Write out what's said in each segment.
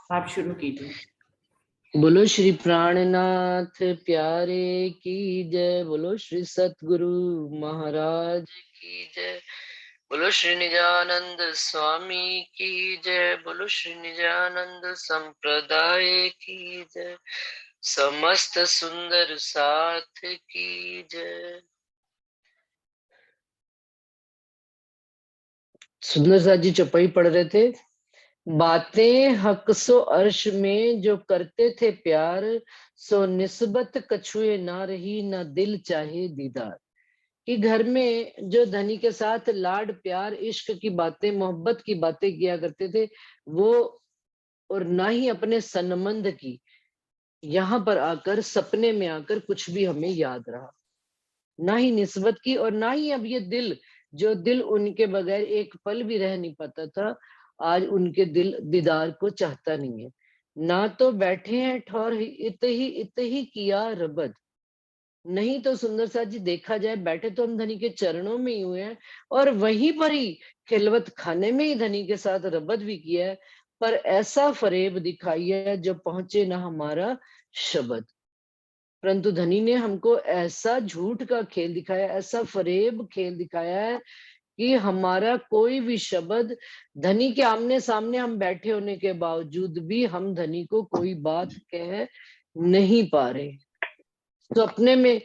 आप शुरू कीजिए। बोलो श्री प्राणनाथ प्यारे की जय। बोलो श्री सतगुरु महाराज की जय। बोलो श्री निजानंद स्वामी की जय। बोलो श्री निजानंद संप्रदाय की जय। समस्त सुंदर साथ की जय। सुंदर साथ जी चौपाई पढ़ रहे थे। बातें हक सो अर्श में जो करते थे प्यार, सो निस्बत कछुए ना रही ना दिल चाहे दीदार। कि घर में जो धनी के साथ लाड प्यार इश्क की बातें मोहब्बत की बातें किया करते थे वो, और ना ही अपने संबंध की, यहाँ पर आकर सपने में आकर कुछ भी हमें याद रहा, ना ही निस्बत की, और ना ही अब ये दिल, जो दिल उनके बगैर एक पल भी रह नहीं पाता था, आज उनके दिल दीदार को चाहता नहीं है। ना तो बैठे हैं ठौर इत ही किया रबद। नहीं तो सुंदर साथ जी देखा जाए, बैठे तो हम धनी के चरणों में ही हुए हैं, और वहीं पर ही खिलवत खाने में ही धनी के साथ रबद भी किया है, पर ऐसा फरेब दिखाई है जो पहुंचे ना हमारा शब्द। परंतु धनी ने हमको ऐसा झूठ का खेल दिखाया, ऐसा फरेब खेल दिखाया है कि हमारा कोई भी शब्द, धनी के आमने सामने हम बैठे होने के बावजूद भी हम धनी को कोई बात कह नहीं पा रहे। तो अपने में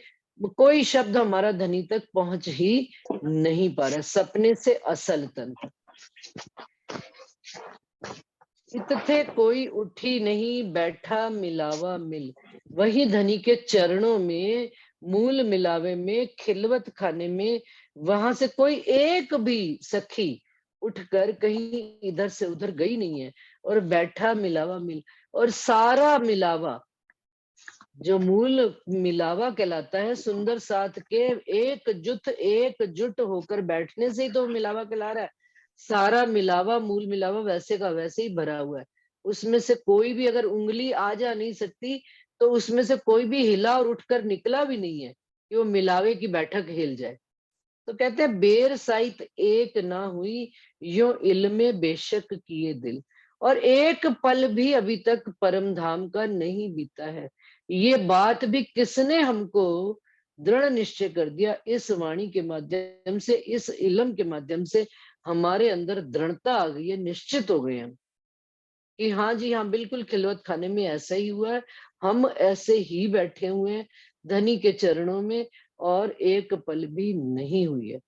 कोई शब्द हमारा धनी तक पहुंच ही नहीं पा रहा। सपने से असल तन तक इत थे कोई उठी नहीं बैठा मिलावा मिल। वही धनी के चरणों में, मूल मिलावे में, खिलवत खाने में, वहां से कोई एक भी सखी उठकर कहीं इधर से उधर गई नहीं है, और बैठा मिलावा मिल। और सारा मिलावा, जो मूल मिलावा कहलाता है, सुंदर साथ के एकजुट होकर बैठने से ही तो मिलावा कहला रहा है। सारा मिलावा, मूल मिलावा वैसे का वैसे ही भरा हुआ है। उसमें से कोई भी अगर उंगली आ जा नहीं सकती, तो उसमें से कोई भी हिला और उठकर निकला भी नहीं है कि वो मिलावे की बैठक हिल जाए। तो कहते हैं बेर साइत एक ना हुई, यो इल्मे बेशक किए दिल। और एक पल भी अभी तक परम धाम का नहीं बीता है। ये बात भी किसने हमको दृढ़ निश्चय कर दिया? इस वाणी के माध्यम से, इस इल्म के माध्यम से हमारे अंदर दृढ़ता आ गई है, निश्चित हो गए हम कि हाँ जी हाँ, बिल्कुल खिलवत खाने में ऐसा ही हुआ है। हम ऐसे ही बैठे हुए हैं धनी के चरणों में, और एक पल भी नहीं हुई है।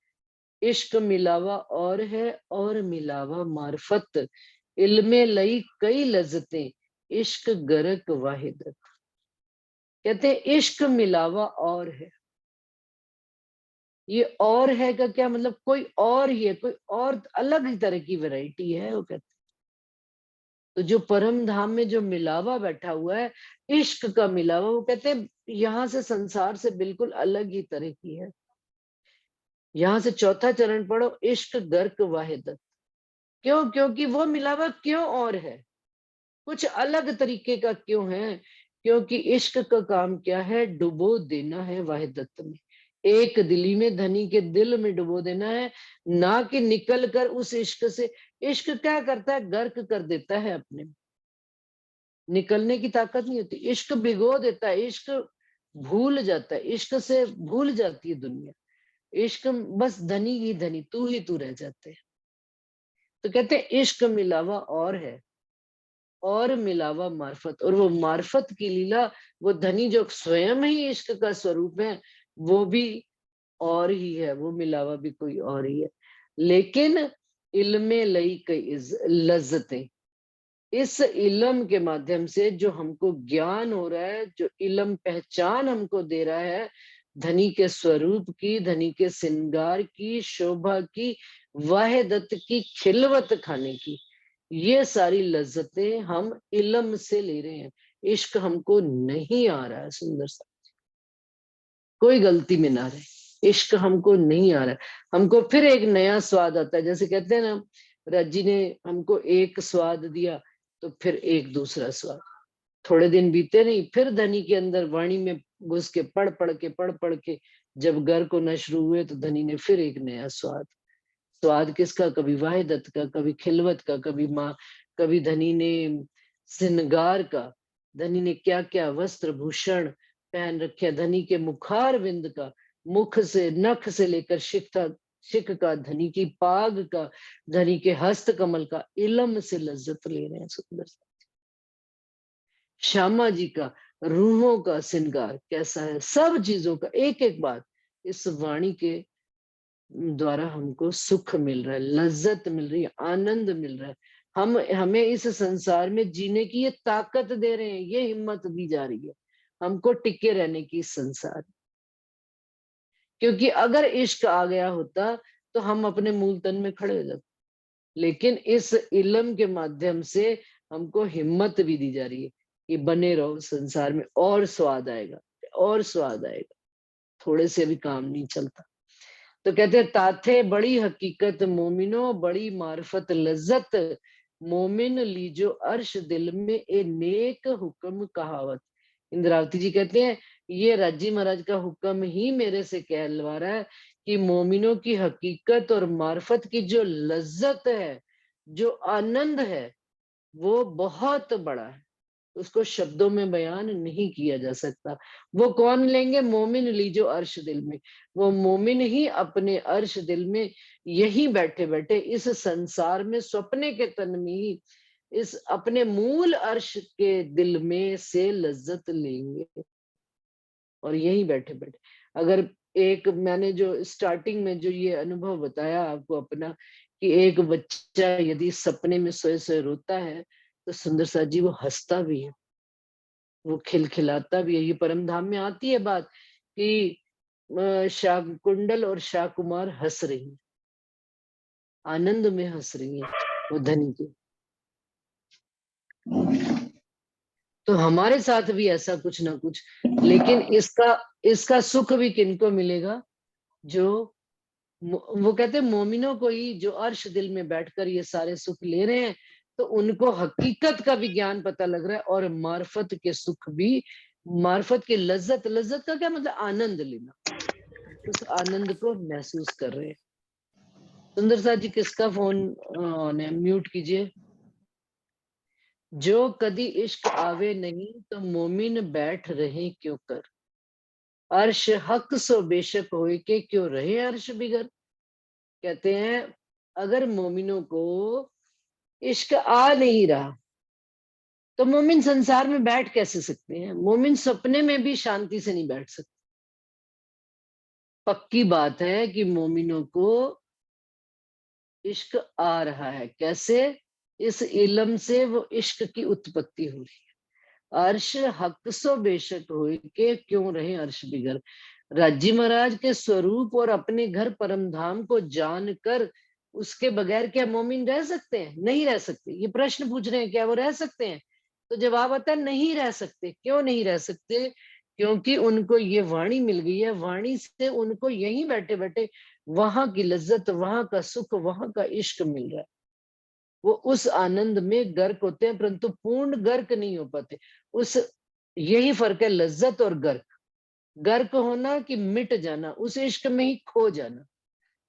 इश्क मिलावा और है और मिलावा मार्फत, इल्मे लई कई लज्जतें, इश्क गरक वाहिद। कहते हैं इश्क मिलावा और है। ये और है का क्या मतलब? कोई और ही है, कोई और अलग ही तरह की वैरायटी है वो कहते। तो जो परम धाम में जो मिलावा बैठा हुआ है, इश्क का मिलावा, वो कहते हैं यहाँ से संसार से बिल्कुल अलग ही तरह की है। यहाँ से चौथा चरण पढ़ो, इश्क गर्क वाहिद। क्यों? क्योंकि वो मिलावा क्यों और है, कुछ अलग तरीके का क्यों है? क्योंकि इश्क का काम क्या है? डुबो देना है वाहिदत में, एक दिली में, धनी के दिल में डुबो देना है, ना कि निकल कर उस इश्क से। इश्क क्या करता है? गर्क कर देता है अपने में, निकलने की ताकत नहीं होती। इश्क भिगो देता है, इश्क भूल जाता है, इश्क से भूल जाती है दुनिया। इश्क बस धनी ही धनी, तू ही तू रह जाते हैं। तो कहते हैं इश्क मिलावा और है और मिलावा मार्फत। और वो मार्फत की लीला, वो धनी जो स्वयं ही इश्क का स्वरूप है, वो भी और ही है, वो मिलावा भी कोई और ही है। लेकिन इल्मे लई कई लज्जतें, इस इल्म के माध्यम से जो हमको ज्ञान हो रहा है, जो इल्म पहचान हमको दे रहा है धनी के स्वरूप की, धनी के श्रृंगार की, शोभा की, वाहिदत की, खिलवत खाने की, ये सारी लज्जतें हम इल्म से ले रहे हैं। इश्क हमको नहीं आ रहा है सुंदर सा, कोई गलती में ना रहे, इश्क हमको नहीं आ रहा है। हमको फिर एक नया स्वाद आता है, जैसे कहते हैं ना, रज्जी ने हमको एक स्वाद दिया तो फिर एक दूसरा स्वाद। थोड़े दिन बीते नहीं, फिर धनी के अंदर वाणी में घुस के पढ़ पढ़ के जब घर को न शुरू हुए, तो धनी ने फिर एक नया स्वाद। स्वाद किसका? कभी वाहिदत का, कभी खिलवत का, कभी माँ, कभी धनी ने श्रृंगार का, धनी ने क्या क्या वस्त्र भूषण पहन रखे, धनी के मुखार विंद का, मुख से नख से लेकर शिख का, धनी की पाग का, धनी के हस्त कमल का, इलम से लज्जत ले रहे हैं। सुंदर सा श्यामा जी का रूहों का श्रृंगार कैसा है, सब चीजों का एक एक बात इस वाणी के द्वारा हमको सुख मिल रहा है, लज्जत मिल रही है, आनंद मिल रहा है। हम हमें इस संसार में जीने की ये ताकत दे रहे हैं, ये हिम्मत दी जा रही है हमको टिके रहने की इस संसार। क्योंकि अगर इश्क आ गया होता तो हम अपने मूल तन में खड़े हो जाते, लेकिन इस इल्म के माध्यम से हमको हिम्मत भी दी जा रही है कि बने रहो संसार में, और स्वाद आएगा, और स्वाद आएगा, थोड़े से भी काम नहीं चलता। तो कहते हैं ताथे बड़ी हकीकत मोमिनो, बड़ी मार्फत लज्जत मोमिन लीजो अर्श दिल में, ए नेक हुक्म कहावत। इंद्रावती जी कहते हैं ये राजी महाराज का हुक्म ही मेरे से कहलवा रहा है कि मोमिनों की हकीकत और मार्फत की जो लज्जत है, जो आनंद है, वो बहुत बड़ा है, उसको शब्दों में बयान नहीं किया जा सकता। वो कौन लेंगे? मोमिन लीजो अर्श दिल में। वो मोमिन ही अपने अर्श दिल में यही बैठे बैठे इस संसार में स्वप्ने के तन में ही इस अपने मूल अर्श के दिल में से लज्जत लेंगे, और यही बैठे बैठे। अगर एक मैंने जो स्टार्टिंग में जो ये अनुभव बताया आपको अपना, कि एक बच्चा यदि सपने में सोए सोए रोता है तो सुंदर सा जी वो हंसता भी है, वो खिलखिलाता भी है। ये परम धाम में आती है बात कि शाकुंडल और शाकुमार हंस रही हैं, आनंद में हंस रही हैं वो धनी की। तो हमारे साथ भी ऐसा कुछ ना कुछ, लेकिन इसका इसका सुख भी किनको मिलेगा? जो वो कहते हैं मोमिनों को ही, जो अर्श दिल में बैठकर ये सारे सुख ले रहे हैं, तो उनको हकीकत का भी ज्ञान पता लग रहा है, और मार्फत के सुख भी, मार्फत की लज्जत, लज्जत का क्या मतलब? आनंद लेना, उस आनंद को महसूस कर रहे हैं। सुंदर सा जी किसका फोन ऑन है? म्यूट कीजिए। जो कदी इश्क आवे नहीं तो मोमिन बैठ रहे क्यों कर, अर्श हक सो बेशक होए के क्यों रहे अर्श बिगर। कहते हैं अगर मोमिनों को इश्क आ नहीं रहा तो मोमिन संसार में बैठ कैसे सकते हैं? मोमिन सपने में भी शांति से नहीं बैठ सकते। पक्की बात है कि मोमिनों को इश्क आ रहा है। कैसे? इस इलम से वो इश्क की उत्पत्ति हो रही है। अर्श हक सो बेशक होए के क्यों रहे अर्श बिगर। राजी महाराज के स्वरूप और अपने घर परम धाम को जानकर उसके बगैर क्या मोमिन रह सकते हैं? नहीं रह सकते। ये प्रश्न पूछ रहे हैं, क्या वो रह सकते हैं? तो जवाब आता है नहीं रह सकते। क्यों नहीं रह सकते? क्योंकि उनको ये वाणी मिल गई है, वाणी से उनको यहीं बैठे बैठे वहां की लज्जत, वहां का सुख, वहां का इश्क मिल रहा है। वो उस आनंद में गर्क होते हैं, परंतु पूर्ण गर्क नहीं हो पाते। उस यही फर्क है लज्जत और गर्क। गर्क होना कि मिट जाना, उस इश्क में ही खो जाना,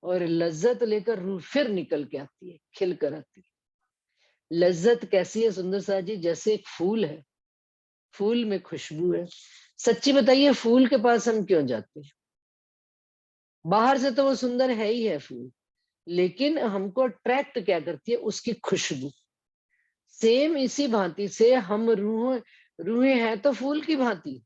और लज्जत लेकर रूह फिर निकल के आती है, खिल कर आती है। लज्जत कैसी है सुंदर सा जी? जैसे एक फूल है, फूल में खुशबू है। सच्ची बताइए फूल के पास हम क्यों जाते हैं? बाहर से तो वो सुंदर है ही है फूल, लेकिन हमको अट्रैक्ट क्या करती है? उसकी खुशबू। सेम इसी भांति से हम रूहें हैं तो फूल की भांति,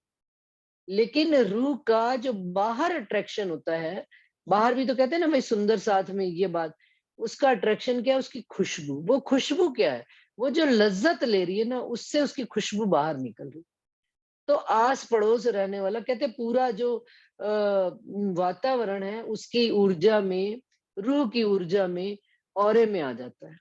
लेकिन रूह का जो बाहर अट्रैक्शन होता है, बाहर भी तो कहते हैं ना भाई सुंदर साथ में, ये बात, उसका अट्रैक्शन क्या है? उसकी खुशबू। वो खुशबू क्या है? वो जो लज्जत ले रही है ना, उससे उसकी खुशबू बाहर निकल रही। तो आस पड़ोस रहने वाला, कहते हैं पूरा जो वातावरण है उसकी ऊर्जा में, रूह की ऊर्जा में, ऑरे में आ जाता है।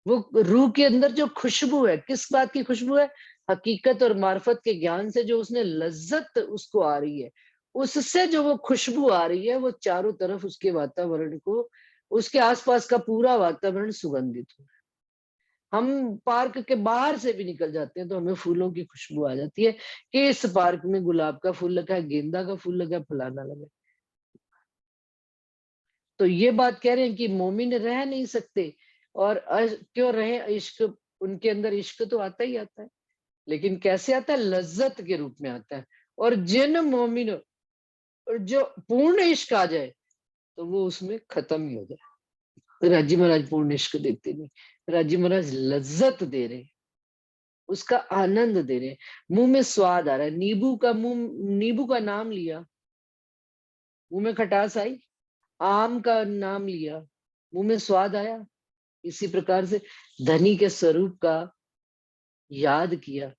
वो रूह के अंदर जो खुशबू है, किस बात की खुशबू है? हकीकत और मार्फत के ज्ञान से जो उसने लज्जत उसको आ रही है, उससे जो वो खुशबू आ रही है, वो चारों तरफ उसके वातावरण को, उसके आसपास का पूरा वातावरण सुगंधित हो। हम पार्क के बाहर से भी निकल जाते हैं तो हमें फूलों की खुशबू आ जाती है कि इस पार्क में गुलाब का फूल लगा है, गेंदा का फूल लगा है, फलाना लगा है। तो ये बात कह रहे हैं कि मोमिन रह नहीं सकते, और क्यों रहे? इश्क उनके अंदर इश्क तो आता ही आता है, लेकिन कैसे आता है? लज्जत के रूप में आता है। और जिन मोमिनों और जो पूर्ण इश्क आ जाए तो वो उसमें खत्म ही हो जाए। राजी महाराज पूर्ण इश्क देते नहीं, राजी महाराज लज्जत दे रहे हैं, उसका आनंद दे रहे हैं। मुंह में स्वाद आ रहा है, नींबू का नाम लिया, मुंह में खटास आई। आम का नाम लिया, मुंह में स्वाद आया। इसी प्रकार से धनी के स्वरूप का याद किया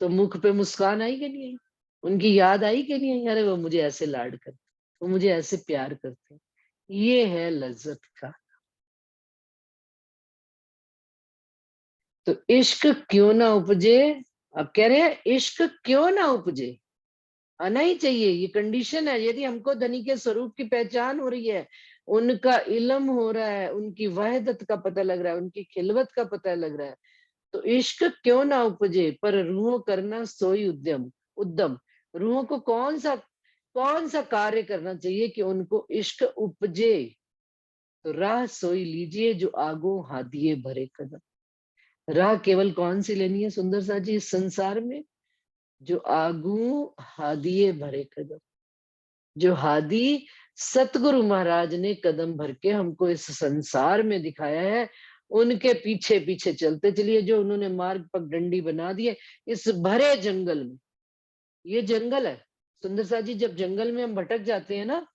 तो मुख पे मुस्कान आई कि नहीं आई? उनकी याद आई कि नहीं आई? अरे वो मुझे ऐसे लाड करते, वो मुझे ऐसे प्यार करते। ये है लज्जत का। तो इश्क क्यों ना उपजे, अब कह रहे हैं इश्क क्यों ना उपजे, आना ही चाहिए, ये कंडीशन है। यदि हमको धनी के स्वरूप की पहचान हो रही है, उनका इल्म हो रहा है, उनकी वहदत का पता लग रहा है, उनकी खिलवत का पता लग रहा है, तो इश्क क्यों ना उपजे, पर रूहों करना सोई उद्यम उद्यम। रूहों को कौन सा कार्य करना चाहिए कि उनको इश्क उपजे? तो राह सोई लीजिए जो आगो हादिए भरे कदम। राह केवल कौन सी लेनी है सुंदर सा जी इस संसार में? जो आगू हादिए भरे कदम, जो हादी सतगुरु महाराज ने कदम भर के हमको इस संसार में दिखाया है, उनके पीछे पीछे चलते चलिए। जो उन्होंने मार्ग पगडंडी बना दिए इस भरे जंगल में। ये जंगल है सुंदर सा जी। जब जंगल में हम भटक जाते हैं ना,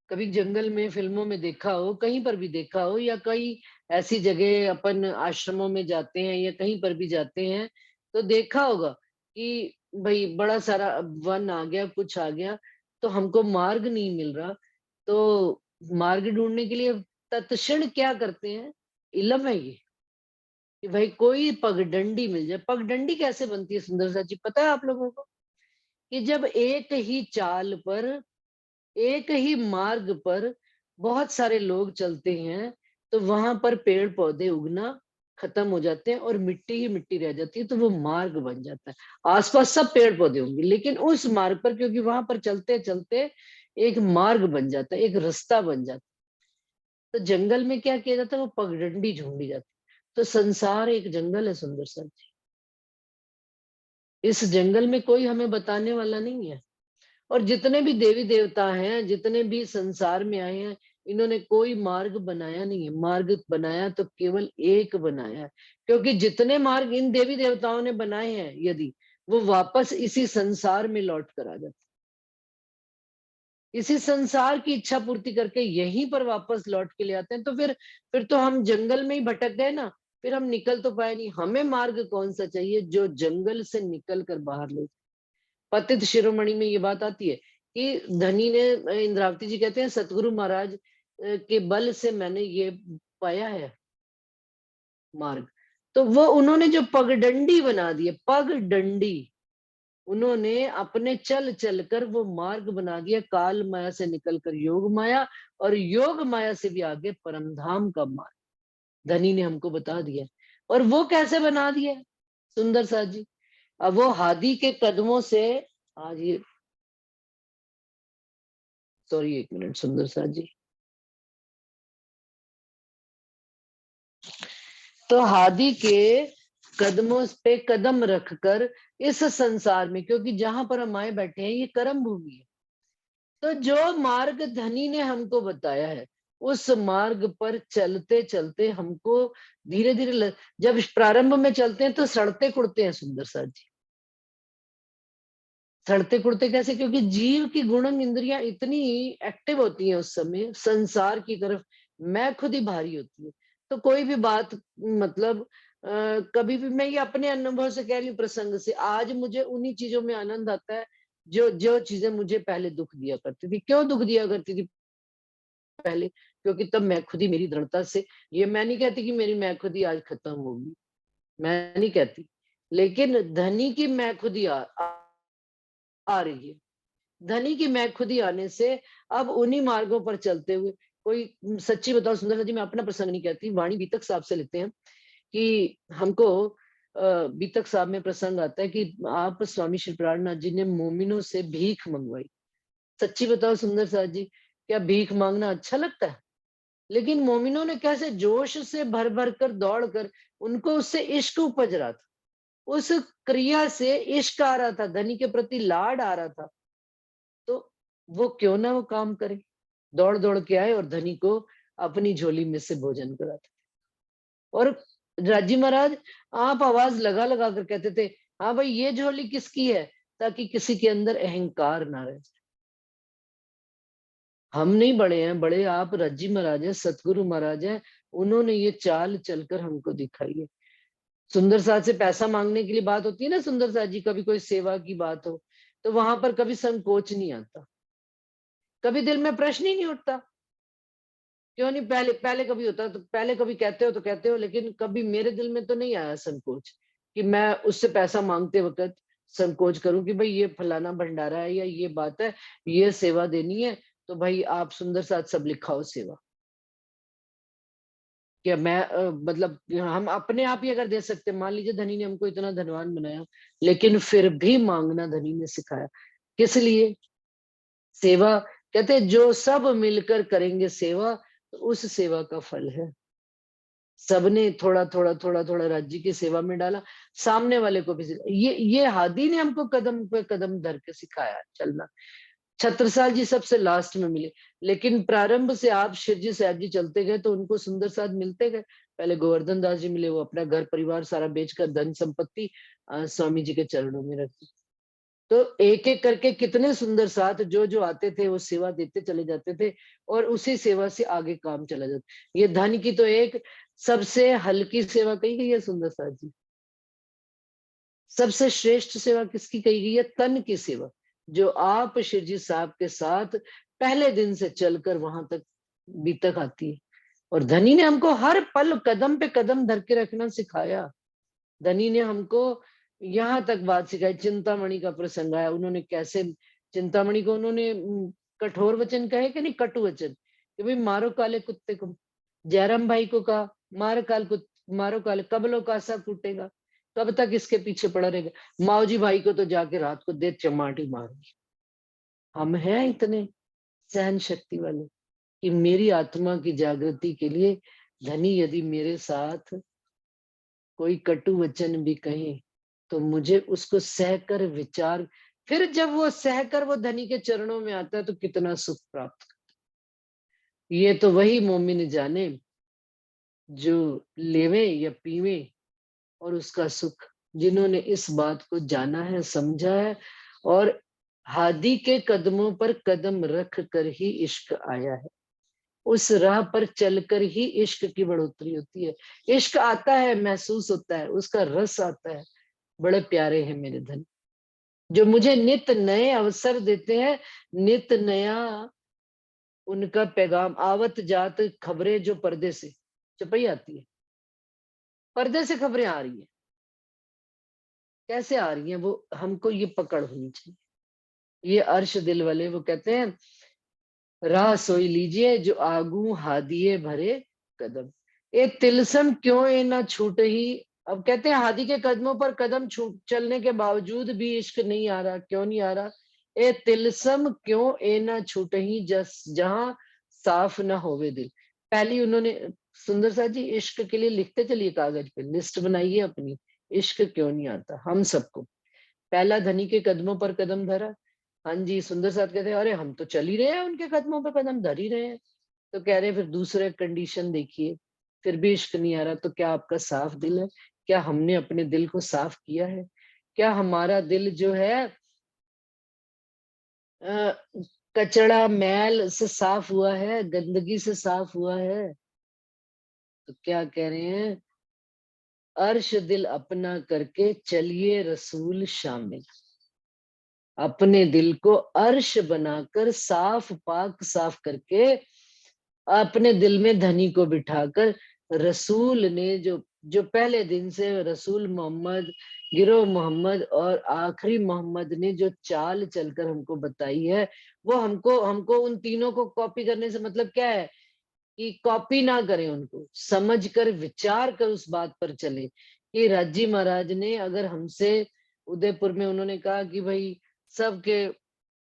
कभी जंगल में फिल्मों में देखा हो, कहीं पर भी देखा हो, या कई ऐसी जगह अपन आश्रमों में जाते हैं या कहीं पर भी जाते हैं, तो देखा होगा कि भाई बड़ा सारा वन आ गया, कुछ आ गया, तो हमको मार्ग नहीं मिल रहा, तो मार्ग ढूंढने के लिए तत्क्षण क्या करते हैं? इलम है ये कि भाई कोई पगडंडी मिल जाए। पगडंडी कैसे बनती है सुंदर सा जी, पता है आप लोगों को? कि जब एक ही चाल पर, एक ही मार्ग पर बहुत सारे लोग चलते हैं, तो वहां पर पेड़ पौधे उगना खत्म हो जाते हैं और मिट्टी ही मिट्टी रह जाती है, तो वो मार्ग बन जाता है। आसपास सब पेड़ पौधे होंगे, लेकिन उस मार्ग पर, क्योंकि वहां पर चलते चलते एक मार्ग बन जाता है, एक रास्ता बन जाता है। तो जंगल में क्या किया जाता है? वो पगडंडी ढूंढी जाती है। तो संसार एक जंगल है सुंदर सा जी। इस जंगल में कोई हमें बताने वाला नहीं है। और जितने भी देवी देवता हैं, जितने भी संसार में आए हैं, इन्होंने कोई मार्ग बनाया नहीं है। मार्ग बनाया तो केवल एक बनाया है, क्योंकि जितने मार्ग इन देवी देवताओं ने बनाए हैं, यदि वो वापस इसी संसार में लौट कर आ जाते, इसी संसार की इच्छा पूर्ति करके यहीं पर वापस लौट के ले आते हैं, तो फिर तो हम जंगल में ही भटक गए ना। फिर हम निकल तो पाए नहीं। हमें मार्ग कौन सा चाहिए? जो जंगल से निकल कर बाहर ले। पतित शिरोमणि में ये बात आती है कि धनी ने, इंद्रावती जी कहते हैं, सतगुरु महाराज के बल से मैंने ये पाया है मार्ग। तो वो उन्होंने जो पगडंडी बना दी है, पगडंडी, उन्होंने अपने चल चल कर वो मार्ग बना दिया, काल माया से निकलकर योग माया, और योग माया से भी आगे परम धाम का मार्ग धनी ने हमको बता दिया। और वो कैसे बना दिया सुंदर सा जी? अब वो हादी के कदमों से, आज ये, सॉरी एक मिनट सुंदर सा जी। तो हादी के कदमों पे कदम रखकर इस संसार में, क्योंकि जहां पर हम आए बैठे हैं ये कर्म भूमि है, तो जो मार्ग धनी ने हमको बताया है, उस मार्ग पर चलते चलते हमको धीरे धीरे, जब प्रारंभ में चलते हैं तो सड़ते कुड़ते हैं सुंदर सा जी। सड़ते कुड़ते कैसे? क्योंकि जीव की गुणन इंद्रियां इतनी एक्टिव होती हैं उस समय संसार की तरफ, मैं खुद ही भारी होती है। तो कोई भी बात, मतलब कभी भी, मैं ये अपने अनुभव से कह रही हूँ, प्रसंग से, आज मुझे उन्हीं चीजों में आनंद आता है जो जो चीजें मुझे पहले दुख दिया करती थी। क्यों दुख दिया करती थी पहले? क्योंकि तब मैं खुद ही, मेरी दृढ़ता से, ये मैं नहीं कहती कि मेरी मैं खुद ही आज खत्म होगी, मैं नहीं कहती, लेकिन धनी की मैं खुद ही आ रही है। धनी की मैं खुद ही आने से अब उन्हीं मार्गों पर चलते हुए, कोई, सच्ची बताओ सुंदर जी, मैं अपना प्रसंग नहीं कहती, वाणी बीतक साहब से लेते हैं कि हमको बीतक साहब में प्रसंग आता है कि आप स्वामी श्री प्राणनाथ जी ने मोमिनों से भीख मंगवाई। सच्ची बताओ सुंदर साहब जी, क्या भीख मांगना अच्छा लगता है? लेकिन मोमिनों ने कैसे जोश से भर भर कर दौड़ कर, उनको उससे इश्क उपज रहा था, उस क्रिया से इश्क आ रहा था, धनी के प्रति लाड आ रहा था, तो वो क्यों ना वो काम करे। दौड़ दौड़ के आए और धनी को अपनी झोली में से भोजन कराते। और राजी महाराज आप आवाज लगा लगा कर कहते थे, हाँ भाई ये झोली किसकी है, ताकि किसी के अंदर अहंकार ना रहे। हम नहीं बड़े हैं, बड़े आप रज्जी महाराज हैं, सतगुरु महाराज हैं, उन्होंने ये चाल चलकर हमको दिखाई है। सुंदर साथ से पैसा मांगने के लिए बात होती है ना, सुंदर साथ जी, कभी कोई सेवा की बात हो, तो वहां पर कभी संकोच नहीं आता, कभी दिल में प्रश्न ही नहीं उठता। क्यों नहीं, पहले पहले कभी होता तो पहले कभी कहते हो तो कहते हो, लेकिन कभी मेरे दिल में तो नहीं आया संकोच कि मैं उससे पैसा मांगते वक्त संकोच करूं कि भाई ये फलाना भंडारा है या ये बात है, ये सेवा देनी है, तो भाई आप सुंदर साथ सब लिखाओ सेवा। क्या मैं मतलब हम अपने आप ही अगर दे सकते, मान लीजिए धनी ने हमको इतना धनवान बनाया, लेकिन फिर भी मांगना धनी ने सिखाया, किस लिए? सेवा। कहते हैं, जो सब मिलकर करेंगे सेवा, तो उस सेवा का फल है। सबने थोड़ा थोड़ा थोड़ा थोड़ा राज्य की सेवा में डाला, सामने वाले को भी ये हादी ने हमको कदम पे कदम धर के सिखाया चलना। छत्रसाल जी सबसे लास्ट में मिले, लेकिन प्रारंभ से आप शिवजी साहब जी चलते गए तो उनको सुंदर साथ मिलते गए। पहले गोवर्धन दास जी मिले, वो अपना घर परिवार सारा बेचकर धन संपत्ति स्वामी जी के चरणों में रखी। तो एक एक करके कितने सुंदर साथ जो जो आते थे वो सेवा देते चले जाते थे, और उसी सेवा से आगे काम चला जाता। ये धन की तो एक सबसे हल्की सेवा कही गई है सुंदर साथ जी। सबसे श्रेष्ठ सेवा किसकी कही गई है? तन की सेवा, जो आप शिवजी साहब के साथ पहले दिन से चलकर वहां तक भी तक आती है। और धनी ने हमको हर पल कदम पे कदम धर के रखना सिखाया। धनी ने हमको यहाँ तक बात सिखाई, चिंतामणि का प्रसंग आया, उन्होंने कैसे चिंतामणि को उन्होंने कठोर वचन कहे कि नहीं, कटु वचन, कि भाई मारो काले कुत्ते को। जयराम भाई को कहा, मारो काले, कब लो कासा कूटेगा, कब तक इसके पीछे पड़ा रहेगा। माओजी भाई को तो जाके रात को दे चमाटी मारो। हम हैं इतने सहन शक्ति वाले कि मेरी आत्मा की जागृति के लिए धनी यदि मेरे साथ कोई कटु वचन भी कहे, तो मुझे उसको सहकर विचार, फिर जब वो सहकर वो धनी के चरणों में आता है तो कितना सुख प्राप्त। ये तो वही मोमिन जाने जो लेवे या पीवे और उसका सुख, जिन्होंने इस बात को जाना है, समझा है, और हादी के कदमों पर कदम रख कर ही इश्क आया है। उस राह पर चलकर ही इश्क की बढ़ोतरी होती है। इश्क आता है, महसूस होता है, उसका रस आता है। बड़े प्यारे हैं मेरे धन, जो मुझे नित नए अवसर देते हैं, नित नया उनका पैगाम। आवत जात खबरें जो पर्दे से चपई आती है, पर्दे से खबरें आ रही है, कैसे आ रही हैं वो हमको ये पकड़ होनी चाहिए। ये अर्श दिल वाले वो कहते हैं, राह सोई लीजिए जो आगू हादिए भरे कदम, ए तिलसम क्यों ए ना छूट ही। अब कहते हैं हादी के कदमों पर कदम छूट चलने के बावजूद भी इश्क नहीं आ रहा, क्यों नहीं आ रहा? ए तिलसम क्यों ए ना छूट ही, जस जहां साफ ना होवे दिल। पहली उन्होंने सुंदर सा जी इश्क के लिए लिखते चलिए, कागज पे लिस्ट बनाइए अपनी, इश्क क्यों नहीं आता हम सबको। पहला धनी के कदमों पर कदम धरा। हाँ जी, सुंदर साथ कहते हैं, अरे हम तो चल ही रहे हैं, उनके कदमों पे कदम धर ही रहे हैं। तो कह रहे हैं, फिर दूसरे कंडीशन देखिए, फिर भी इश्क नहीं आ रहा, तो क्या आपका साफ दिल है? क्या हमने अपने दिल को साफ किया है? क्या हमारा दिल जो है अ, कचड़ा मैल से साफ हुआ है, गंदगी से साफ हुआ है? तो क्या कह रहे हैं, अर्श दिल अपना करके चलिए रसूल शामिल। अपने दिल को अर्श बनाकर साफ पाक साफ करके अपने दिल में धनी को बिठाकर, रसूल ने जो जो पहले दिन से रसूल मोहम्मद, गिरो मोहम्मद और आखिरी मोहम्मद ने जो चाल चलकर हमको बताई है, वो हमको हमको उन तीनों को कॉपी करने से मतलब क्या है कि कॉपी ना करें, उनको समझ कर विचार कर उस बात पर चले कि राजी महाराज ने अगर हमसे उदयपुर में उन्होंने कहा कि भाई सबके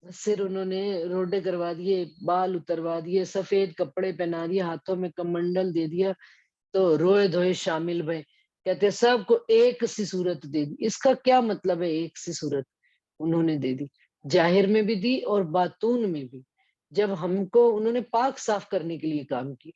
सिर उन्होंने रोडे करवा दिए, बाल उतरवा दिए, सफेद कपड़े पहना दिए, हाथों में कमंडल दे दिया, तो रोए धोए शामिल भय। कहते सबको एक सी सूरत दे दी। इसका क्या मतलब है एक सी सूरत उन्होंने दे दी? जाहिर में भी दी और बातून में भी। जब हमको उन्होंने पाक साफ करने के लिए काम किया,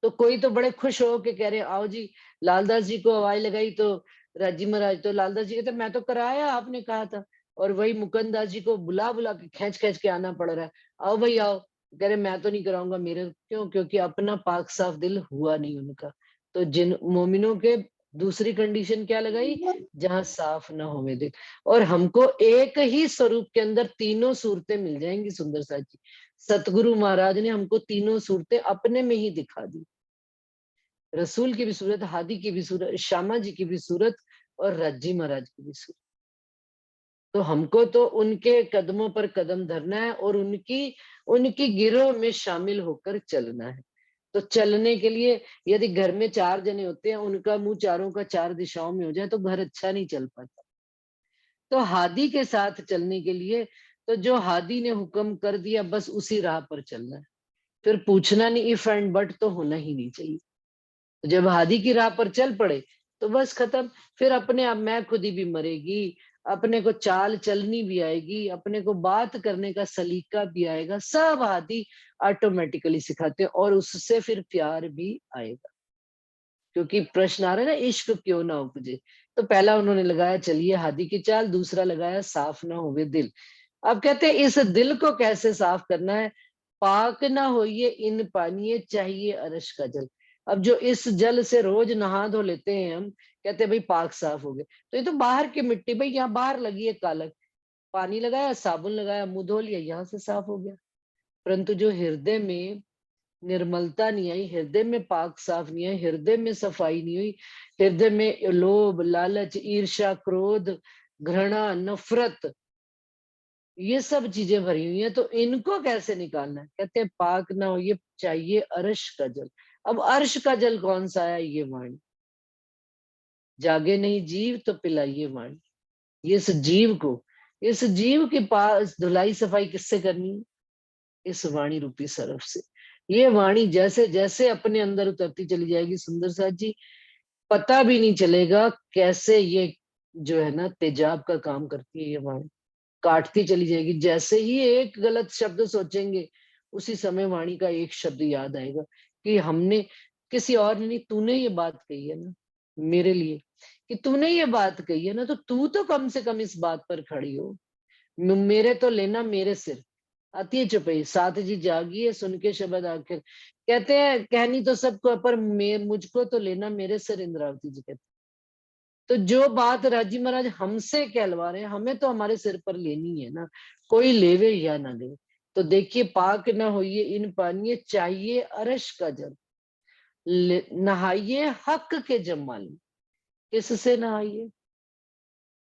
तो कोई तो बड़े खुश हो के कह रहे आओ जी, लालदास जी को आवाज लगाई तो राजी महाराज, तो लालदास जी कहते मैं तो कराया, आपने कहा था। और वही मुकुंद दास जी को बुला बुला के खींच खींच के आना पड़ रहा है, आओ भाई आओ। कह रहे मैं तो नहीं कराऊंगा, मेरे क्यों? क्योंकि अपना पाक साफ दिल हुआ नहीं उनका। तो जिन मोमिनों के दूसरी कंडीशन क्या लगाई? जहां साफ ना होवे दिल। और हमको एक ही स्वरूप के अंदर तीनों सूरतें मिल जाएंगी सुंदर साथ जी। सतगुरु महाराज ने हमको तीनों सूरतें अपने में ही दिखा दी। रसूल की भी सूरत, हादी की भी सूरत, श्यामा जी की भी सूरत और राजी महाराज की भी सूरत। तो हमको तो उनके कदमों पर कदम धरना है और उनकी उनकी गिरोह में शामिल होकर चलना है। तो चलने के लिए यदि घर में 4 जने होते हैं, उनका मुंह चारों का 4 दिशाओं में हो जाए तो घर अच्छा नहीं चल पाता। तो हादी के साथ चलने के लिए, तो जो हादी ने हुक्म कर दिया बस उसी राह पर चलना है। फिर पूछना नहीं, इफ एंड बट तो होना ही नहीं चाहिए। तो जब हादी की राह पर चल पड़े तो बस खत्म। फिर अपने आप मैं खुद ही भी मरेगी, अपने को चाल चलनी भी आएगी, अपने को बात करने का सलीका भी आएगा, सब हादी ऑटोमेटिकली सिखाते हैं और उससे फिर प्यार भी आएगा। क्योंकि प्रश्न आ रहा है ना, इश्क क्यों ना उपजे। तो पहला उन्होंने लगाया चलिए हादी की चाल, दूसरा लगाया साफ ना होवे दिल। अब कहते हैं इस दिल को कैसे साफ करना है? पाक ना होइए इन पानिए, चाहिए अरश का जल। अब जो इस जल से रोज नहा धो लेते हैं हम, कहते हैं भाई पाक साफ हो गए। तो ये तो बाहर की मिट्टी, भाई यहाँ बाहर लगी है कालक, पानी लगाया, साबुन लगाया, मुंह धो लिया, यहाँ से साफ हो गया। परंतु जो हृदय में निर्मलता नहीं आई, हृदय में पाक साफ नहीं है, हृदय में सफाई नहीं हुई, हृदय में लोभ, लालच, ईर्ष्या, क्रोध, घृणा, नफरत, ये सब चीजें भरी हुई हैं, तो इनको कैसे निकालना है? कहते हैं पाक ना हो, ये चाहिए अर्श का जल। अब अर्श का जल कौन सा है? ये वाणी। जागे नहीं जीव तो पिलाइए वाणी। ये इस जीव के पास धुलाई सफाई किससे करनी है? इस वाणी रूपी सरफ से। ये वाणी जैसे जैसे अपने अंदर उतरती चली जाएगी सुंदर साथ जी, पता भी नहीं चलेगा कैसे ये जो है ना तेजाब का काम करती है ये वाणी। काटती चली जाएगी। जैसे ही एक गलत शब्द सोचेंगे, उसी समय वाणी का एक शब्द याद आएगा कि हमने किसी और ने नहीं, तूने ये बात कही है ना मेरे लिए, कि तूने ये बात कही है ना, तो तू तो कम से कम इस बात पर खड़ी हो। मेरे तो लेना मेरे सिर। आती है चुपई, साथ जी जागी है सुन के शब्द आखिर। कहते हैं कहनी तो सबको, पर मुझको तो लेना मेरे सिर, इंद्रावती जी कहते। तो जो बात राजी महाराज हमसे कहलवा रहे हैं, हमें तो हमारे सिर पर लेनी है ना, कोई लेवे या ना ले। तो देखिए पाक ना होइए इन पानिए, चाहिए अरश का जल। नहाइए हक के जमाल में। किससे नहाइए?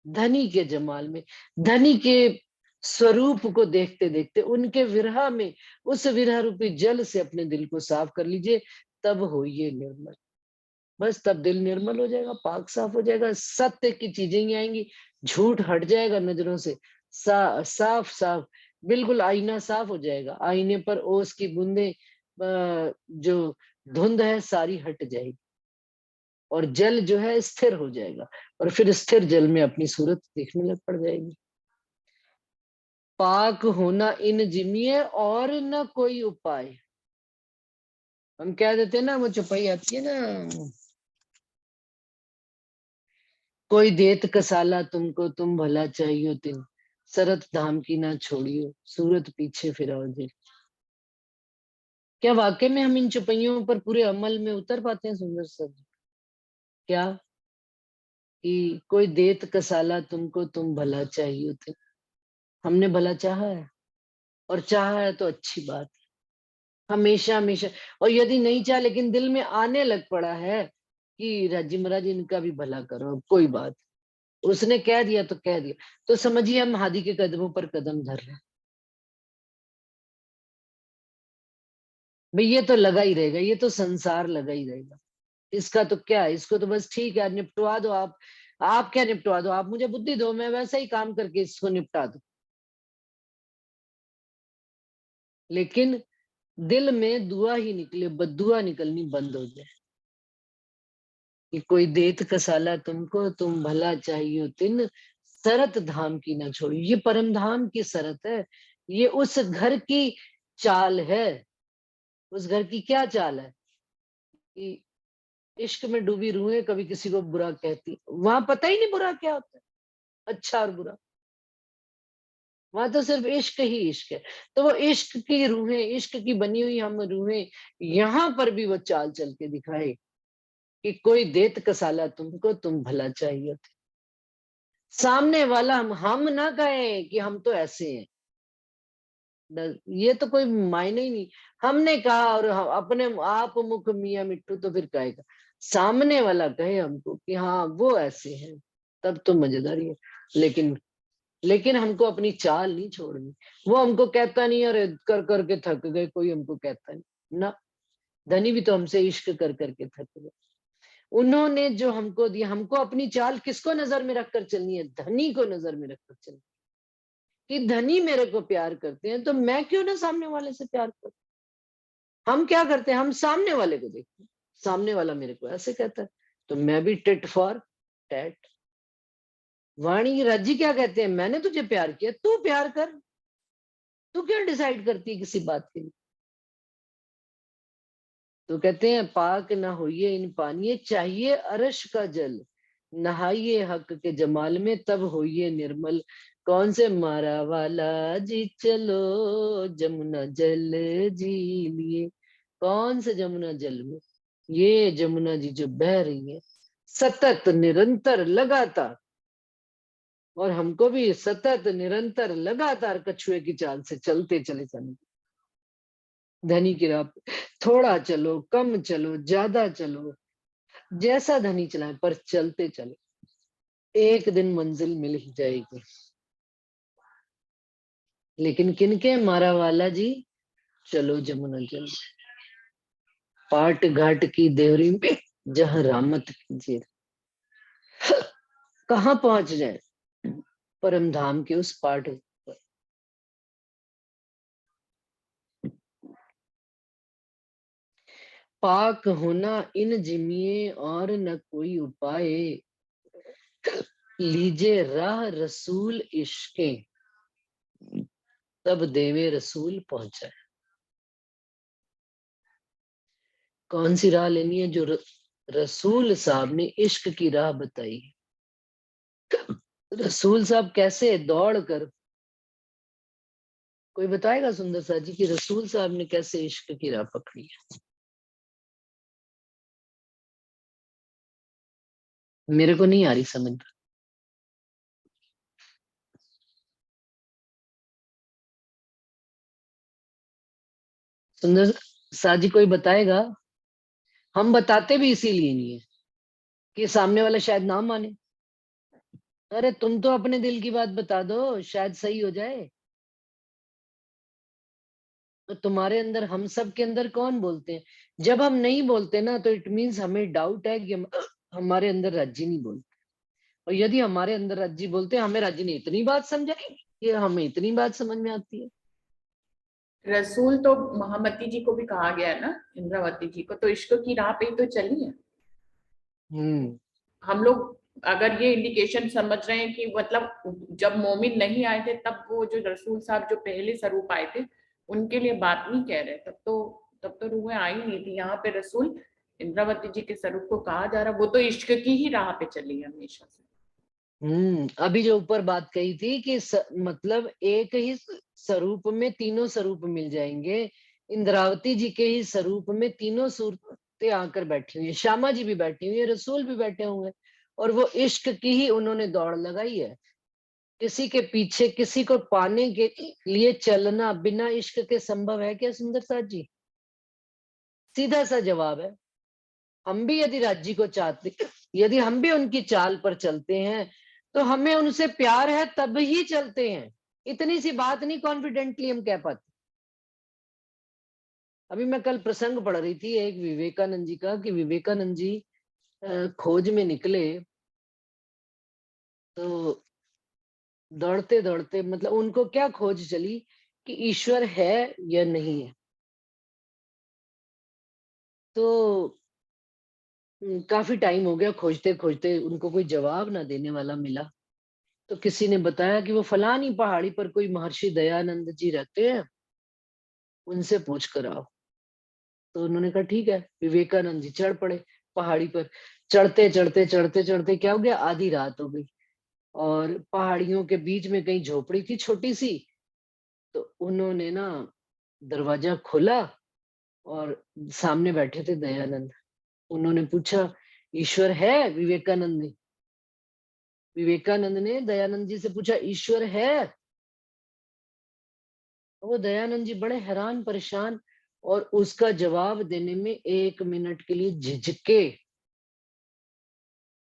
धनी के जमाल में। धनी के स्वरूप को देखते देखते उनके विरह में, उस विरह रूपी जल से अपने दिल को साफ कर लीजिए, तब होइए निर्मल। बस तब दिल निर्मल हो जाएगा, पाक साफ हो जाएगा, सत्य की चीजें ही आएंगी, झूठ हट जाएगा नजरों से। साफ साफ बिल्कुल आईना साफ हो जाएगा, आईने पर ओस की बूंदे जो धुंध है सारी हट जाएगी और जल जो है स्थिर हो जाएगा, और फिर स्थिर जल में अपनी सूरत देखने लग पड़ जाएगी। पाक होना इन जिमिए और न कोई उपाय। हम कह देते हैं ना, वो चौपाई आती है ना, कोई देत कसाला तुमको तुम भला चाहियो तिन, सरत धाम की ना छोड़ियो, सूरत पीछे फिराओ जे। क्या वाकई में हम इन चौपाइयों पर पूरे अमल में उतर पाते हैं सुंदर सर? क्या कि कोई देत कसाला तुमको तुम भला चाहियो तिन, हमने भला चाहा है, और चाहा है तो अच्छी बात है, हमेशा हमेशा। और यदि नहीं चाह लेकिन दिल में आने लग पड़ा है कि राजी महाराज इनका भी भला करो, अब कोई बात, उसने कह दिया तो कह दिया, तो समझिए हम हादी के कदमों पर कदम धर रहे हैं। भाई ये तो लगा ही रहेगा, ये तो संसार लगा ही रहेगा। इसका तो क्या है, इसको तो बस ठीक है निपटवा दो आप क्या निपटवा दो, आप मुझे बुद्धि दो, मैं वैसा ही काम करके इसको निपटा दूं। लेकिन दिल में दुआ ही निकले, बद्दुआ निकलनी बंद हो जाए कि कोई देत कसाला तुमको, तुम भला चाहिए तिन, सरत धाम की ना छोड़ी। ये परम धाम की सरत है, ये उस घर की चाल है। उस घर की क्या चाल है कि इश्क में डूबी रूहें कभी किसी को बुरा कहती, वहां पता ही नहीं बुरा क्या होता है, अच्छा और बुरा। वहां तो सिर्फ इश्क ही इश्क है। तो वो इश्क की रूहें, इश्क की बनी हुई हम रूहें, यहाँ पर भी वो चाल चल के दिखाए कि कोई देत कसाला तुमको, तुम भला चाहिए थे। सामने वाला हम ना कहे कि हम तो ऐसे हैं, ये तो कोई मायने ही नहीं। हमने कहा और अपने आप मुख मियां मिट्टू तो फिर कहेगा। सामने वाला कहे हमको कि हाँ वो ऐसे हैं, तब तो मजेदारी है। लेकिन लेकिन हमको अपनी चाल नहीं छोड़नी। वो हमको कहता नहीं अरे कर करके थक गए, कोई हमको कहता नहीं ना। धनी भी तो हमसे इश्क कर करके थक गए। उन्होंने जो हमको दिया, हमको अपनी चाल किसको नजर में रखकर चलनी है? धनी को नजर में रखकर चलनी, कि धनी मेरे को प्यार करते हैं तो मैं क्यों ना सामने वाले से प्यार करूं। हम क्या करते हैं, हम सामने वाले को देखते हैं, सामने वाला मेरे को ऐसे कहता है तो मैं भी टिट फॉर टैट। वाणी राजी क्या कहते हैं, मैंने तुझे प्यार किया, तू प्यार कर। तू क्यों डिसाइड करती है किसी बात के लिए? तो कहते हैं पाक ना होइए इन पानिये, चाहिए अरश का जल, नहाइए हक के जमाल में, तब होइए निर्मल। कौन से मारा वाला जी चलो, जमुना जल जी लिए। कौन से जमुना जल में? ये जमुना जी जो बह रही है सतत निरंतर लगातार, और हमको भी सतत निरंतर लगातार कछुए की चाल से चलते चले जाने। धनी की राह पे थोड़ा चलो, कम चलो, ज्यादा चलो, जैसा धनी चलाए, पर चलते चलो, एक दिन मंजिल मिल ही जाएगी। लेकिन किनके मारा वाला जी, चलो जमुना जल, पाट घाट की देवरी में जहां रामत कीजिए। कहाँ पहुंच जाए? परम धाम के उस पाट पर। पाक होना इन जिमिए और न कोई उपाय, लीजे राह रसूल इश्के, तब देवे रसूल पहुंचा। कौन सी राह लेनी है? जो रसूल साहब ने इश्क की राह बताई। रसूल साहब कैसे दौड़ कर, कोई बताएगा सुंदर सा जी कि रसूल साहब ने कैसे इश्क की राह पकड़ी है? मेरे को नहीं आ रही समझ। सुंदर सा जी कोई बताएगा? हम बताते भी इसीलिए नहीं है कि सामने वाला शायद ना माने। अरे तुम तो अपने दिल की बात बता दो, शायद सही हो जाए। तो तुम्हारे अंदर, हम सब के अंदर कौन बोलते हैं? जब हम नहीं बोलते ना तो इट मीन्स हमें डाउट है कि हमारे अंदर रज्जी नहीं बोलते। और यदि हमारे अंदर रज्जी बोलते हैं, हमें रज्जी ने इतनी बात समझाई कि हमें इतनी बात समझ में आती है। रसूल तो महामती जी को भी कहा गया है ना, इंद्रावती जी को तो इश्क की राह पे ही तो चली है। हम्म। हम लोग अगर ये इंडिकेशन समझ रहे हैं कि मतलब जब मोमिन नहीं आए थे तब वो जो रसूल साहब जो पहले स्वरूप आए थे उनके लिए बात नहीं कह रहे, तब तो रूहें आई नहीं थी। यहाँ पे रसूल इंद्रावती जी के स्वरूप को कहा जा रहा, वो तो इश्क की ही राह पे चली है हमेशा से। अभी जो ऊपर बात कही थी कि मतलब एक ही स्वरूप में तीनों स्वरूप मिल जाएंगे। इंद्रावती जी के ही स्वरूप में तीनों सूरतें आकर बैठी हुई है, श्यामा जी भी बैठी हुई है, रसूल भी बैठे होंगे। और वो इश्क की ही उन्होंने दौड़ लगाई है। किसी के पीछे किसी को पाने के लिए चलना बिना इश्क के संभव है क्या सुंदर साथ जी? सीधा सा जवाब है। हम भी यदि राज्य को चाहते, यदि हम भी उनकी चाल पर चलते हैं तो हमें उनसे प्यार है तब ही चलते हैं। इतनी सी बात नहीं कॉन्फिडेंटली हम कह पाते। अभी मैं कल प्रसंग पढ़ रही थी एक विवेकानंद जी का, कि विवेकानंद जी खोज में निकले तो दौड़ते दौड़ते, मतलब उनको क्या खोज चली कि ईश्वर है या नहीं है। तो काफी टाइम हो गया, खोजते खोजते उनको कोई जवाब ना देने वाला मिला। तो किसी ने बताया कि वो फलानी पहाड़ी पर कोई महर्षि दयानंद जी रहते हैं, उनसे पूछ कर आओ। तो उन्होंने कहा ठीक है। विवेकानंद जी चढ़ पड़े पहाड़ी पर। चढ़ते चढ़ते चढ़ते चढ़ते क्या हो गया, आधी रात हो गई और पहाड़ियों के बीच में कहीं झोपड़ी थी छोटी सी। तो उन्होंने ना दरवाजा खोला और सामने बैठे थे दयानंद। उन्होंने पूछा, ईश्वर है? विवेकानंद ने दयानंद जी से पूछा, ईश्वर है? वो दयानंद जी बड़े हैरान परेशान, और उसका जवाब देने में 1 मिनट के लिए झिझके।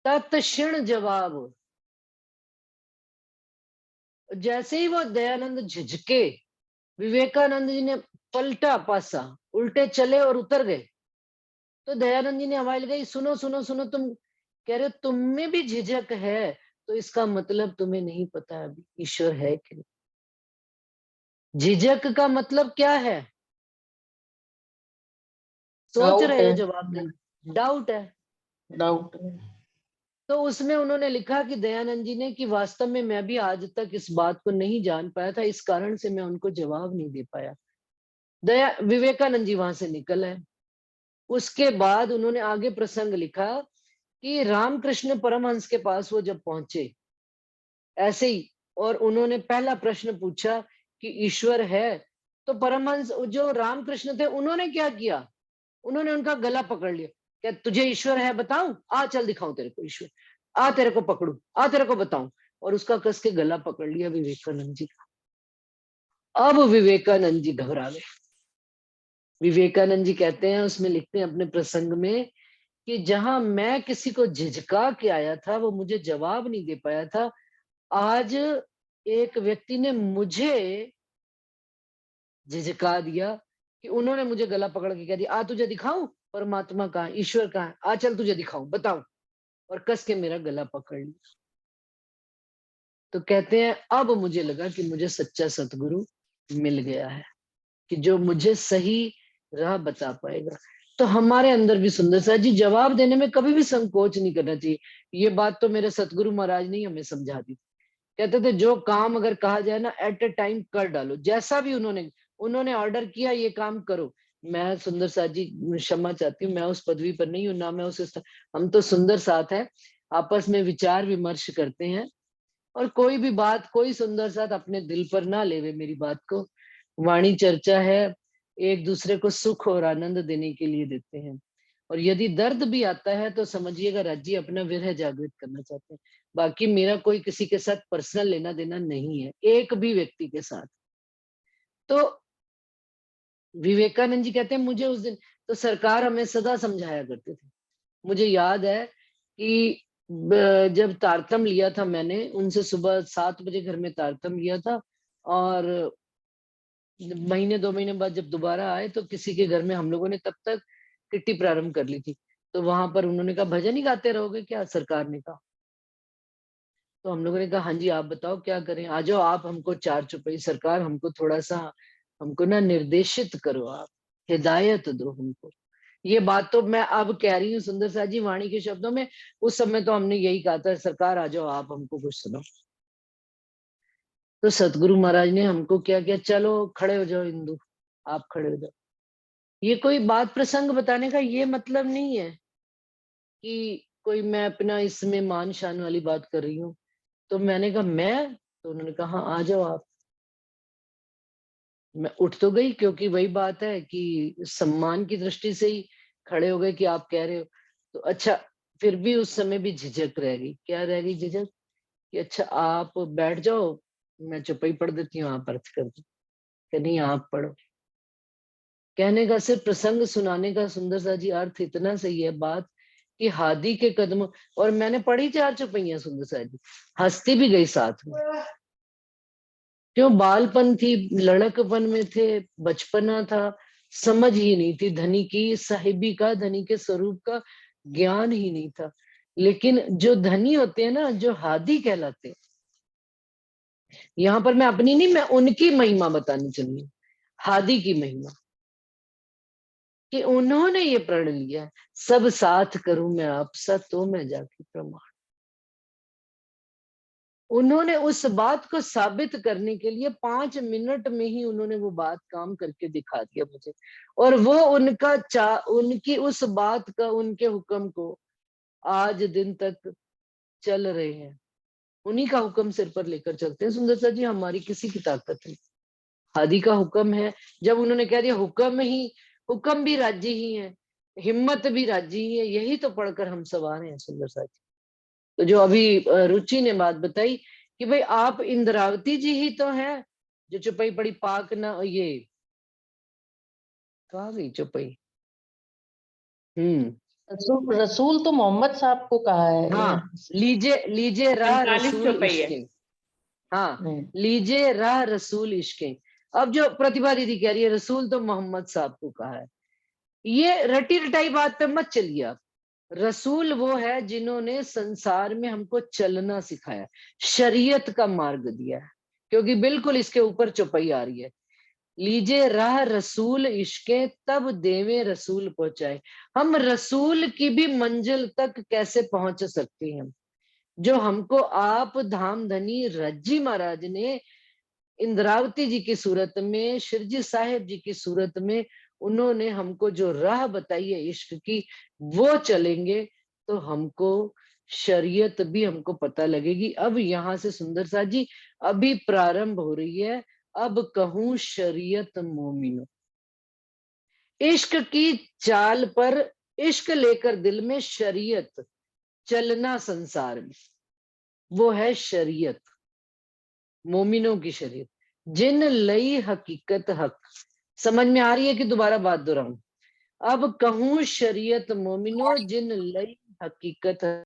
तत्क्षण जवाब। जैसे ही वो दयानंद झिझके, विवेकानंद जी ने पलटा पासा, उल्टे चले और उतर गए। तो दयानंद जी ने आवाज लगाई, सुनो सुनो सुनो, तुम कह रहे हो तुम में भी झिझक है, तो इसका मतलब तुम्हें नहीं पता अभी ईश्वर है कि नहीं। झिझक का मतलब क्या है? सोच डाउट रहे है। हो जवाब देना, डाउट है। डाउट है। तो उसमें उन्होंने लिखा कि दयानंद जी ने कि वास्तव में मैं भी आज तक इस बात को नहीं जान पाया था, इस कारण से मैं उनको जवाब नहीं दे पाया। विवेकानंद जी वहां से निकल आए। उसके बाद उन्होंने आगे प्रसंग लिखा कि रामकृष्ण परमहंस के पास वो जब पहुंचे ऐसे ही, और उन्होंने पहला प्रश्न पूछा कि ईश्वर है, तो परमहंस जो रामकृष्ण थे उन्होंने क्या किया, उन्होंने उनका गला पकड़ लिया। क्या तुझे ईश्वर है बताऊं? आ चल दिखाऊं तेरे को ईश्वर, आ तेरे को पकड़ू, आ तेरे को बताऊं। और उसका कस के गला पकड़ लिया विवेकानंद जी का। अब विवेकानंद जी घबरा गए। विवेकानंद जी कहते हैं, उसमें लिखते हैं अपने प्रसंग में कि जहां मैं किसी को झिझका के आया था, वो मुझे जवाब नहीं दे पाया था, आज एक व्यक्ति ने मुझे झिझका दिया कि उन्होंने मुझे गला पकड़ के कह दिया, आ तुझे दिखाऊं परमात्मा कहाँ है, ईश्वर कहाँ है, आ चल तुझे दिखाऊं, बताओ। और कस के मेरा गला पकड़ लिया। तो कहते हैं अब मुझे लगा कि मुझे सच्चा सतगुरु मिल गया है, कि जो मुझे सही राह बता पाएगा। तो हमारे अंदर भी सुंदर सा जी जवाब देने में कभी भी संकोच नहीं करना चाहिए। ये बात तो मेरे सतगुरु महाराज ने हमें समझा दी। कहते थे जो काम अगर कहा जाए ना, एट ए टाइम कर डालो, जैसा भी उन्होंने उन्होंने ऑर्डर किया ये काम करो। मैं सुंदर साथ जी क्षमा चाहती हूँ, मैं उस पदवी पर नहीं हूँ ना, मैं उस हम तो सुंदर साथ है, आपस में विचार विमर्श करते हैं, और कोई भी बात कोई सुंदर साथ अपने दिल पर ना लेवे मेरी बात को। वाणी चर्चा है, एक दूसरे को सुख और आनंद देने के लिए देते हैं। और यदि दर्द भी आता है तो समझिएगा राज्य अपना विरह जागृत करना चाहते हैं। बाकी मेरा कोई किसी के साथ पर्सनल लेना देना नहीं है, एक भी व्यक्ति के साथ। तो विवेकानंद जी कहते हैं मुझे उस दिन, तो सरकार हमें सदा समझाया करते थे। मुझे याद है कि जब तारतम लिया था मैंने उनसे, सुबह 7 बजे घर में तारतम लिया था, और महीने 2 महीने बाद जब दोबारा आए तो किसी के घर में हम लोगों ने तब तक किट्टी प्रारंभ कर ली थी। तो वहां पर उन्होंने कहा भजन ही गाते रहोगे क्या, सरकार ने कहा। तो हम लोगों ने कहा हाँ जी आप बताओ क्या करें, आ जाओ आप हमको 4 चौपाई, सरकार हमको थोड़ा सा, हमको ना निर्देशित करो, आप हिदायत दो हमको। ये बात तो मैं अब कह रही हूँ सुंदर सा जी वाणी के शब्दों में, उस समय तो हमने यही कहा था, सरकार आ जाओ आप हमको कुछ सुनो। तो सतगुरु महाराज ने हमको क्या किया, चलो खड़े हो जाओ इंदु, आप खड़े हो जाओ। ये कोई बात प्रसंग बताने का ये मतलब नहीं है कि कोई मैं अपना इसमें मान शान वाली बात कर रही हूँ। तो मैंने कहा मैं, तो उन्होंने कहा हाँ आ जाओ आप। मैं उठ तो गई, क्योंकि वही बात है कि सम्मान की दृष्टि से ही खड़े हो गए कि आप कह रहे हो। तो अच्छा, फिर भी उस समय भी झिझक रह गई। क्या रह गई झिझक? कि अच्छा आप बैठ जाओ, मैं चौपाई पढ़ देती हूँ, आप अर्थ कर दो। कि नहीं आप पढ़ो। कहने का सिर्फ प्रसंग सुनाने का सुंदर सा जी अर्थ इतना सही है बात, कि हादी के कदमों, और मैंने पढ़ी 4 चौपाइयां सुंदर सा जी, हंसती भी गई साथ में। क्यों, बालपन थी, लड़कपन में थे, बचपना था, समझ ही नहीं थी, धनी की साहिबी का, धनी के स्वरूप का ज्ञान ही नहीं था। लेकिन जो धनी होते हैं ना, जो हादी कहलाते हैं, यहाँ पर मैं अपनी नहीं, मैं उनकी महिमा बताने चली हूँ, हादी की महिमा, कि उन्होंने ये प्रण लिया, सब साथ करूं मैं आपसा तो मैं जाके प्रमाण। उन्होंने उस बात को साबित करने के लिए 5 मिनट में ही उन्होंने वो बात काम करके दिखा दिया मुझे। और वो उनकी उस बात का, उनके हुक्म को आज दिन तक चल रहे हैं। उन्हीं का हुक्म सिर पर लेकर चलते हैं सुंदर सा जी, हमारी किसी की ताकत नहीं। हादी का हुक्म है, जब उन्होंने कह दिया हुक्म भी राज्य ही है, हिम्मत भी राज्य ही है, यही तो पढ़कर हम सवार हैं सुंदर सा जी। तो जो अभी रुचि ने बात बताई कि भाई आप इंद्रावती जी ही तो हैं जो चुपई पड़ी पाक ना, ये कहाँ गई चुपई? हम्म। रसूल रसूल तो मोहम्मद साहब को कहा है हाँ, यहाँ। लीजे लीजे राह 45 रसूल चौपाई है। इश्के। हाँ, लीजे राह रसूल इश्के। अब जो प्रतिभा दीदी कह रही है रसूल तो मोहम्मद साहब को कहा है, ये रटी रटाई बात पे मत चलिए आप। रसूल वो है जिन्होंने संसार में हमको चलना सिखाया, शरीयत का मार्ग दिया है, क्योंकि बिल्कुल इसके ऊपर चौपाई आ रही है, लीजे राह रसूल इश्के तब देवे रसूल पहुंचाए। हम रसूल की भी मंजिल तक कैसे पहुंच सकते हैं, जो हमको आप धाम धनी रज्जी महाराज ने इंद्रावती जी की सूरत में, शिरजी साहिब जी की सूरत में उन्होंने हमको जो राह बताई है इश्क की, वो चलेंगे तो हमको शरीयत भी हमको पता लगेगी। अब यहाँ से सुंदर सा जी अभी प्रारंभ हो रही है, अब कहूं शरीयत मोमिनो, इश्क की चाल पर, इश्क लेकर दिल में शरीयत चलना संसार में, वो है शरीयत, मोमिनों की शरीयत। जिन लई हकीकत हक, समझ में आ रही है कि दोबारा बात दोहराऊं? अब कहूं शरीयत मोमिनो जिन लई हकीकत